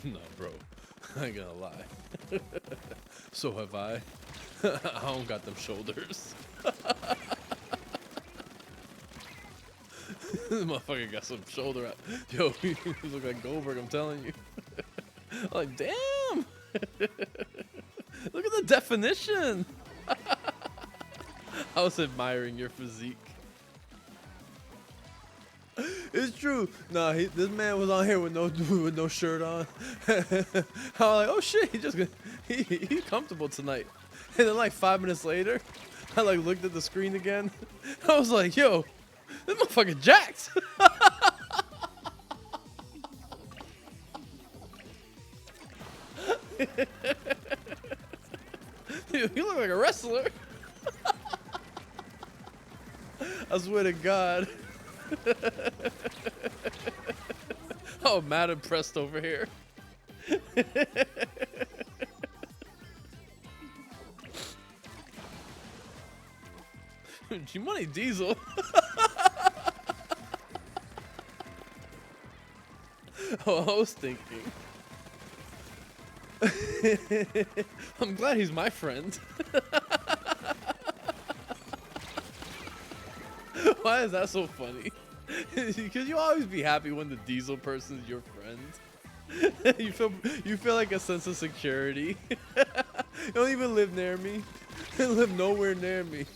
No, bro. I ain't gonna lie. So have I. I don't got them shoulders. This motherfucker got some shoulder out. Yo, you look like Goldberg, I'm telling you. Like, damn! Look at the definition! I was admiring your physique. It's true. Nah, this man was on here with no shirt on. I was like, oh shit, he's comfortable tonight. And then like 5 minutes later, I like looked at the screen again. I was like, yo, this motherfucker jacked. You look like a wrestler. I swear to God. Oh, mad impressed over here. G-Money Diesel. Oh, I was thinking. I'm glad he's my friend. Why is that so funny? Because you always be happy when the Diesel person is your friend. you feel like a sense of security. You don't even live near me. You live nowhere near me.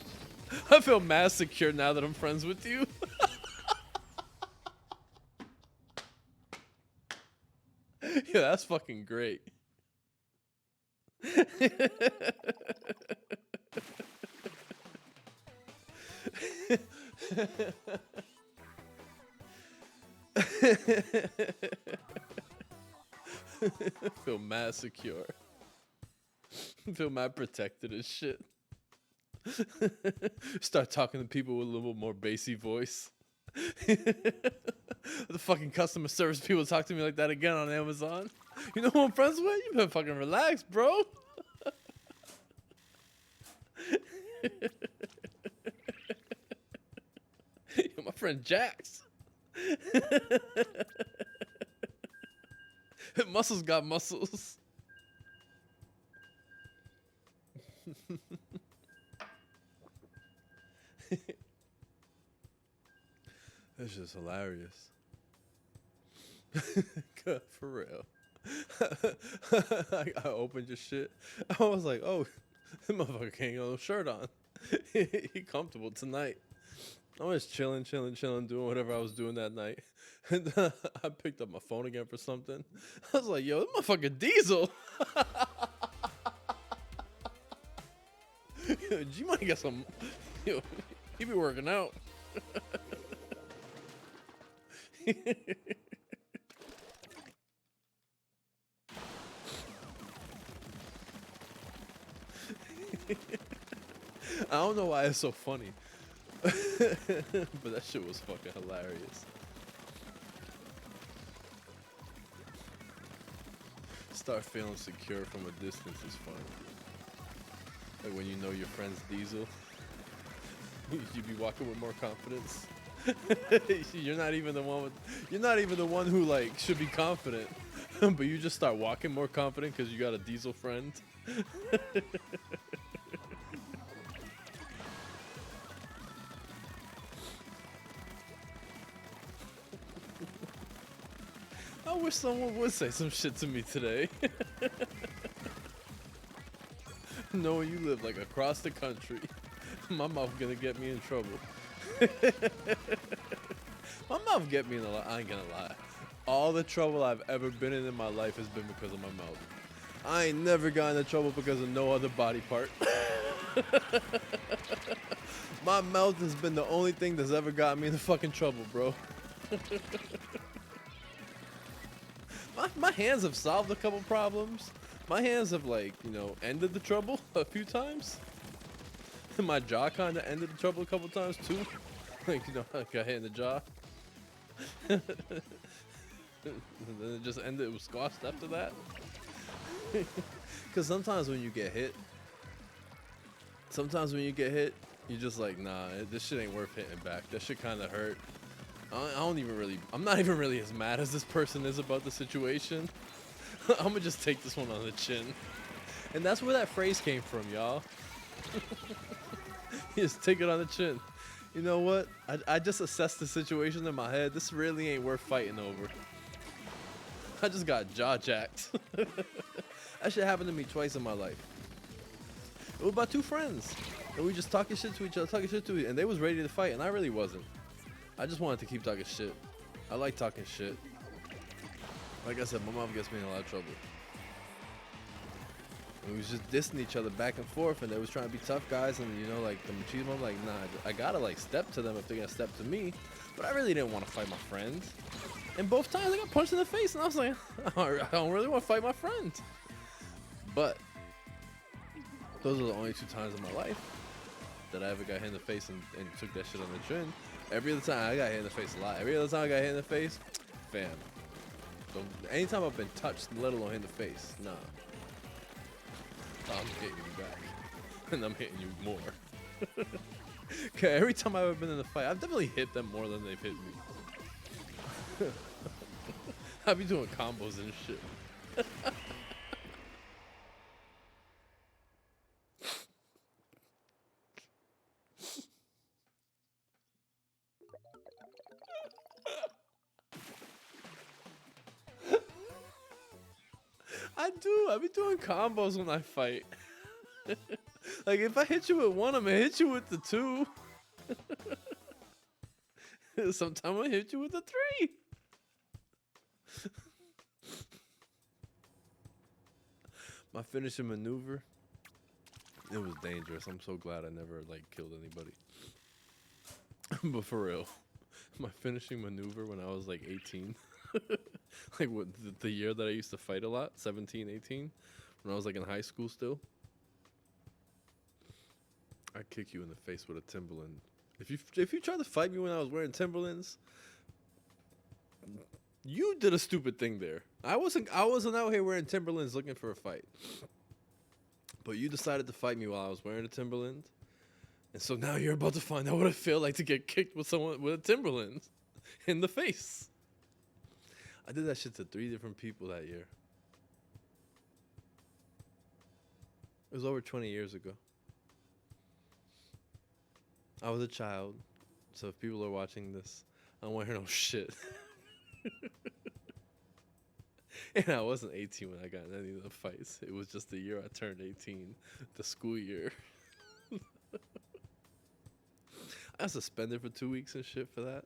I feel mad secure now that I'm friends with you. Yeah, that's fucking great. Feel mad secure. Feel mad protected as shit. Start talking to people with a little more bassy voice. The fucking customer service people talk to me like that again on Amazon. You know who I'm friends with? You better fucking relax, bro. You're my friend Jax. Muscles got muscles. That's just hilarious. Good, for real. I opened your shit. I was like, oh, this motherfucker can't get no shirt on. He comfortable tonight. I was chilling, doing whatever I was doing that night. And then I picked up my phone again for something. I was like, yo, this motherfucker Diesel. Yo, G Money got some. Yo, he be working out. I don't know why it's so funny. But that shit was fucking hilarious. Start feeling secure from a distance is fun. Like when you know your friend's Diesel, you be walking with more confidence. You're not even the one who like should be confident, but you just start walking more confident because you got a Diesel friend. I wish someone would say some shit to me today. Knowing you live like across the country, my mouth gonna get me in trouble. My mouth get me in a lot. I ain't gonna lie. All the trouble I've ever been in my life has been because of my mouth. I ain't never gotten in trouble because of no other body part. My mouth has been the only thing that's ever gotten me in fucking trouble, bro. My hands have solved a couple problems. My hands have, like, you know, ended the trouble a few times. My jaw kind of ended the trouble a couple times too. Like, you know, I got hit in the jaw. And then it just ended, it was squashed after that. Because sometimes when you get hit, you're just like, nah, this shit ain't worth hitting back. That shit kind of hurt. I'm not even really as mad as this person is about the situation. I'm gonna just take this one on the chin. And that's where that phrase came from, y'all. Just take it on the chin. You know what? I just assessed the situation in my head. This really ain't worth fighting over. I just got jaw jacked. That shit happened to me twice in my life. It was about two friends. And we just talking shit to each other, and they was ready to fight, and I really wasn't. I just wanted to keep talking shit. I like talking shit. Like I said, my mom gets me in a lot of trouble. And we was just dissing each other back and forth, and they was trying to be tough guys, and you know, like the machismo. I'm like, nah, I gotta like step to them if they're gonna step to me. But I really didn't want to fight my friend. And both times I got punched in the face, and I was like, I don't really want to fight my friend. But those are the only 2 times in my life that I ever got hit in the face and took that shit on the chin. Every other time I got hit in the face a lot. Every other time I got hit in the face, fam. Anytime I've been touched, let alone hit in the face, nah. I'm hitting you back. And I'm hitting you more. Okay, every time I've ever been in a fight, I've definitely hit them more than they've hit me. I be doing combos and shit. I do. I be doing combos when I fight. Like if I hit you with one, I'm gonna hit you with the 2. Sometimes I'm gonna hit you with the 3. My finishing maneuver, it was dangerous. I'm so glad I never like killed anybody. But for real, my finishing maneuver when I was like 18, like what the year that I used to fight a lot, 17, 18, when I was like in high school still, I'd kick you in the face with a Timberland. If you tried to fight me when I was wearing Timberlands, you did a stupid thing there. I wasn't out here wearing Timberlands looking for a fight. But you decided to fight me while I was wearing a Timberland. And so now you're about to find out what it felt like to get kicked with someone with a Timberland in the face. I did that shit to 3 different people that year. It was over 20 years ago. I was a child, so if people are watching this, I don't want to hear no shit. And I wasn't 18 when I got in any of the fights. It was just the year I turned 18, the school year. I was suspended for 2 weeks and shit for that.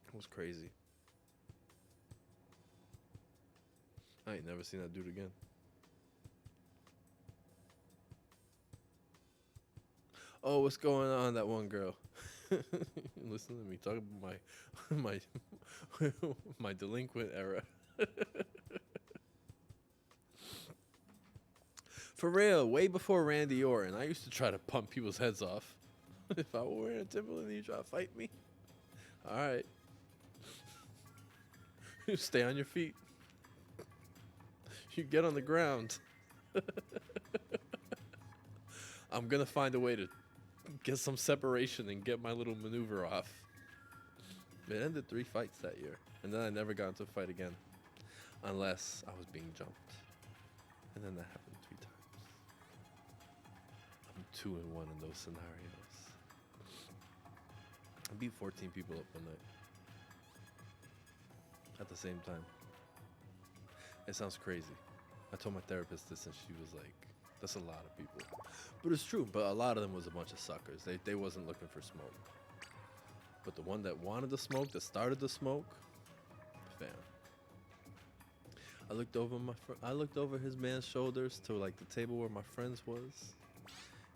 It was crazy. I ain't never seen that dude again. Oh, what's going on, that one girl? Listen to me talk about my my delinquent era. For real, way before Randy Orton, I used to try to pump people's heads off. If I were wearing a Timberland and you try to fight me, all right. You stay on your feet. You get on the ground. I'm gonna find a way to get some separation and get my little maneuver off. It ended 3 fights that year, and then I never got into a fight again, unless I was being jumped, and then that happened 3 times. I'm 2-1 in those scenarios. I beat 14 people up one night at the same time. It sounds crazy. I told my therapist this, and she was like, "That's a lot of people," but it's true. But a lot of them was a bunch of suckers. They wasn't looking for smoke. But the one that wanted the smoke, that started the smoke, fam. I looked over his man's shoulders to like the table where my friends was,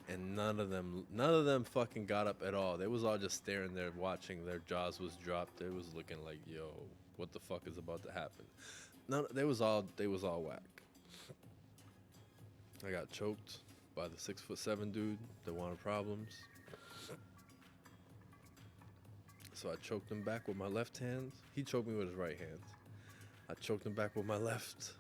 and none of them fucking got up at all. They was all just staring there, watching. Their jaws was dropped. They was looking like, yo, what the fuck is about to happen? They was all whack. I got choked by the 6'7" dude that wanted problems. So I choked him back with my left hand. He choked me with his right hand. I choked him back with my left.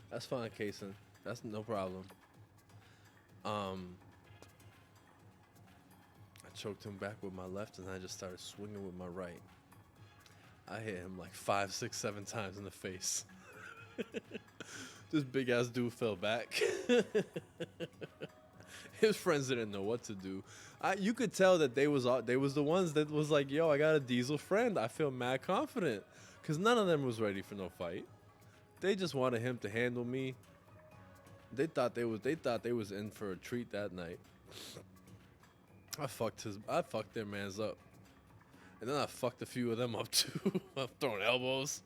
That's fine, Kason. That's no problem. I choked him back with my left, and I just started swinging with my right. I hit him like 5, 6, 7 times in the face. This big ass dude fell back. His friends didn't know what to do. You could tell that they was the ones that was like, yo, I got a Diesel friend. I feel mad confident, cause none of them was ready for no fight. They just wanted him to handle me. They thought they was in for a treat that night. I fucked their mans up, and then I fucked a few of them up too. I'm throwing elbows.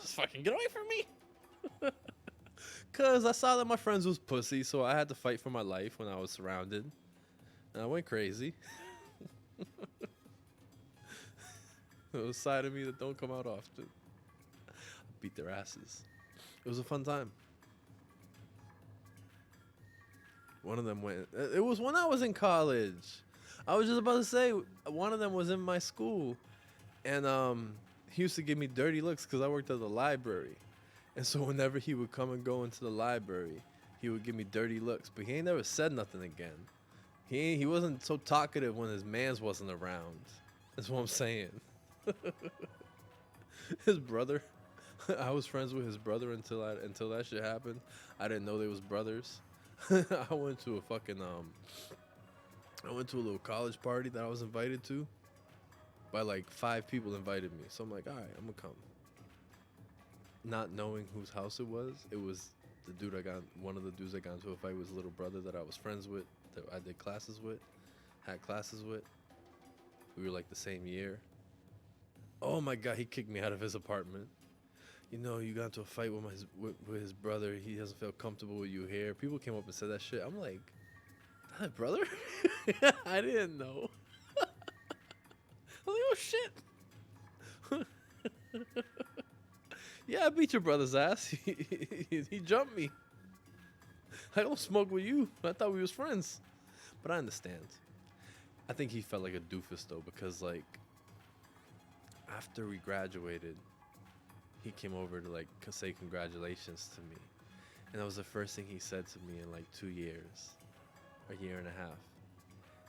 Just fucking get away from me. Cause I saw that my friends was pussy, so I had to fight for my life when I was surrounded. And I went crazy. It was a side of me that don't come out often. I beat their asses. It was a fun time. One of them went. It was when I was in college. I was just about to say one of them was in my school, and he used to give me dirty looks because I worked at the library. And so whenever he would come and go into the library, he would give me dirty looks. But he ain't never said nothing again. He wasn't so talkative when his mans wasn't around. That's what I'm saying. His brother, I was friends with his brother until that shit happened. I didn't know they was brothers. I went to a little college party that I was invited to. By like 5 people invited me. So I'm like, all right, I'm gonna come. Not knowing whose house it was the dude one of the dudes I got into a fight with his little brother that I was friends with, that I did classes with, had classes with. We were like the same year. Oh my God, he kicked me out of his apartment. You know, you got into a fight with his brother. He doesn't feel comfortable with you here. People came up and said that shit. I'm like, that brother? I didn't know. I'm like, oh shit. Yeah, I beat your brother's ass. He jumped me. I don't smoke with you. I thought we was friends. But I understand. I think he felt like a doofus though, because like after we graduated, he came over to like say congratulations to me. And that was the first thing he said to me in like 2 years, a year and a half.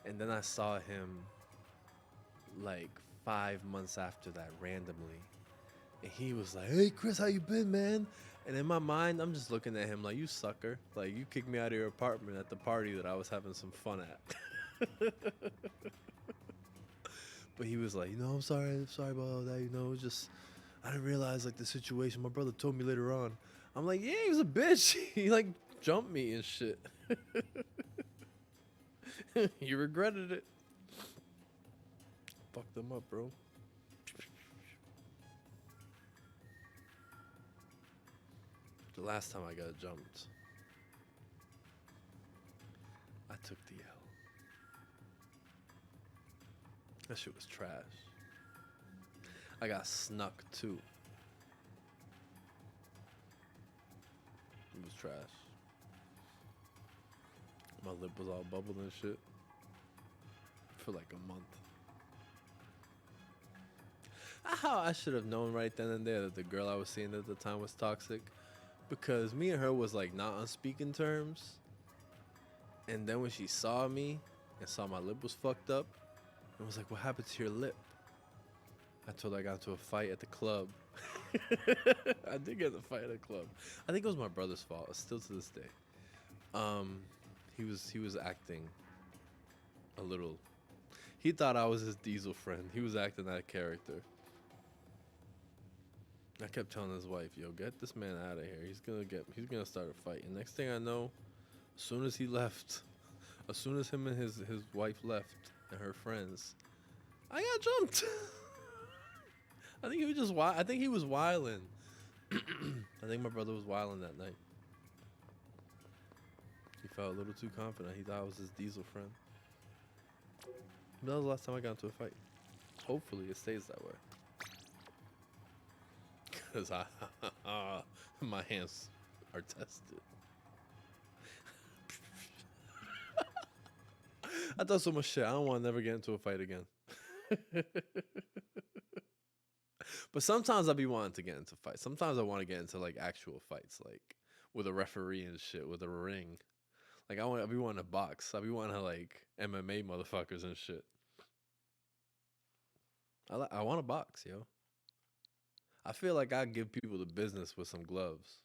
And then I saw him like 5 months after that randomly. And he was like, hey, Chris, how you been, man? And in my mind, I'm just looking at him like, you sucker. Like, you kicked me out of your apartment at the party that I was having some fun at. But he was like, I'm sorry about all that. It was just, I didn't realize, like, the situation. My brother told me later on. I'm like, yeah, he was a bitch. He, like, jumped me and shit. He regretted it. Fucked him up, bro. The last time I got jumped, I took the L. That shit was trash. I got snuck too. It was trash. My lip was all bubbled and shit for like a month. How I should have known right then and there that the girl I was seeing at the time was toxic. Because me and her was like not on speaking terms. And then when she saw me and saw my lip was fucked up, and was like, what happened to your lip? I told her I got into a fight at the club. I did get in a fight at a club. I think it was my brother's fault, still to this day. He was acting a little. He thought I was his Diesel friend. He was acting that character. I kept telling his wife, yo, get this man out of here. He's gonna start a fight. And next thing I know, as soon as he left, as soon as him and his wife left and her friends, I got jumped. I think he was wilding. I think my brother was wilding that night. He felt a little too confident. He thought I was his Diesel friend. But that was the last time I got into a fight. Hopefully it stays that way. Because my hands are tested. I thought so much shit. I don't want to never get into a fight again. But sometimes I be wanting to get into fights. Sometimes I want to get into like actual fights, like with a referee and shit, with a ring. Like I be wanting to box. I be wanting to like MMA motherfuckers and shit. I want a box, yo. I feel like I give people the business with some gloves.